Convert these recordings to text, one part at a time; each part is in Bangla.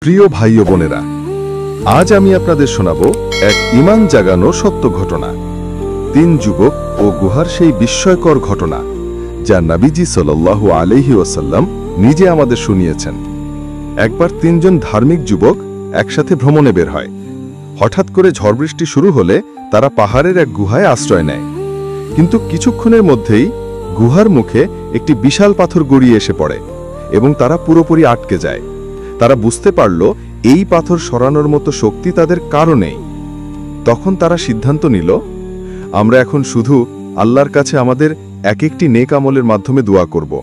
প্রিয় ভাই ও বোনেরা, আজ আমি আপনাদের শোনাব এক ঈমান জাগানো সত্য ঘটনা। 3 যুবক ও গুহার সেই বিস্ময়কর ঘটনা যা নবীজি সাল্লাল্লাহু আলাইহি ওয়াসাল্লাম নিজে আমাদের শুনিয়েছেন। একবার 3 জন ধার্মিক যুবক একসাথে ভ্রমণে বের হয়। হঠাৎ করে ঝড় বৃষ্টি শুরু হলে তারা পাহাড়ের এক গুহায় আশ্রয় নেয়। কিন্তু কিছুক্ষণের মধ্যেই গুহার মুখে একটি বিশাল পাথর গড়িয়ে এসে পড়ে এবং তারা পুরোপুরি আটকে যায়। তারা বুঝতে পারল এই পাথর সরানোর মতো শক্তি তাদের কারো নেই। তখন তারা সিদ্ধান্ত নিল, আমরা এখন শুধু আল্লাহর কাছে আমাদের এক একটি নেক আমলের মাধ্যমে দোয়া করব।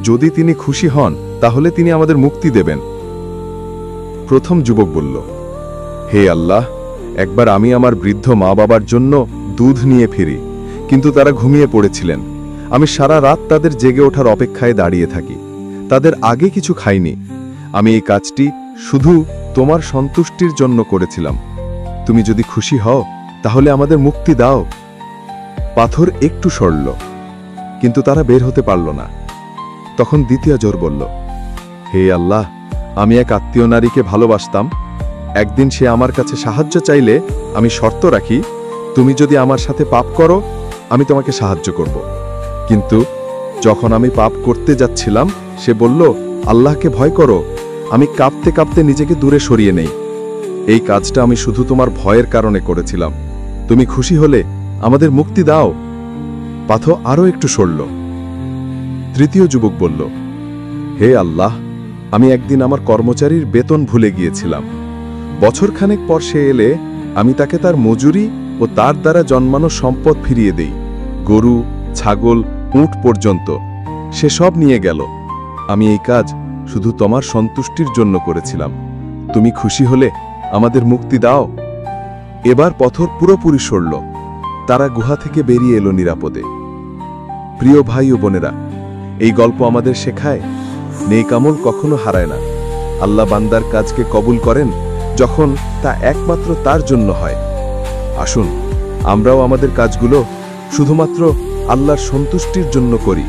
যদি তিনি খুশি হন তাহলে তিনি আমাদের মুক্তি দেবেন। প্রথম যুবক বলল, হে আল্লাহ, একবার আমি আমার বৃদ্ধ মা বাবার জন্য দুধ নিয়ে ফিরি, কিন্তু তারা ঘুমিয়ে পড়েছিলেন। আমি সারা রাত তাদের জেগে ওঠার অপেক্ষায় দাঁড়িয়ে থাকি। তাদের আগে কিছু খাইনি। আমি এই কাজটি শুধু তোমার সন্তুষ্টির জন্য করেছিলাম। তুমি যদি খুশি হও তাহলে আমাদের মুক্তি দাও। পাথর একটু সরল, কিন্তু তারা বের হতে পারল না। তখন দ্বিতীয় জোর বলল, হে আল্লাহ, আমি এক আত্মীয় নারীকে ভালোবাসতাম। একদিন সে আমার কাছে সাহায্য চাইলে আমি শর্ত রাখি, তুমি যদি আমার সাথে পাপ করো আমি তোমাকে সাহায্য করব। কিন্তু যখন আমি পাপ করতে যাচ্ছিলাম সে বলল, আল্লাহকে ভয় করো। আমি কাঁপতে কাঁপতে নিজেকে দূরে সরিয়ে নেই। এই কাজটা আমি শুধু তোমার ভয়ের কারণে করেছিলাম। তুমি খুশি হলে আমাদের মুক্তি দাও। পাথর আরও একটু সরল। তৃতীয় যুবক বলল, হে আল্লাহ, আমি একদিন আমার কর্মচারীর বেতন ভুলে গিয়েছিলাম। বছরখানেক পর সে এলে আমি তাকে তার মজুরি ও তার দ্বারা জন্মানো সম্পদ ফিরিয়ে দেই। গরু, ছাগল, উট পর্যন্ত সে সব নিয়ে গেল। আমি এই কাজ শুধু তোমার সন্তুষ্টির জন্য করেছিলাম। তুমি খুশি হলে আমাদের মুক্তি দাও। এবার পাথর পুরোপুরি সরল। তারা গুহা থেকে বেরিয়ে এলো নিরাপদে। প্রিয় ভাই ও বোনেরা, এই গল্প আমাদের শেখায়, নেক আমল কখনো হারায় না। আল্লাহ বান্দার কাজকে কবুল করেন যখন তা একমাত্র তার জন্য হয়। আসুন আমরাও আমাদের কাজগুলো শুধুমাত্র আল্লাহর সন্তুষ্টির জন্য করি।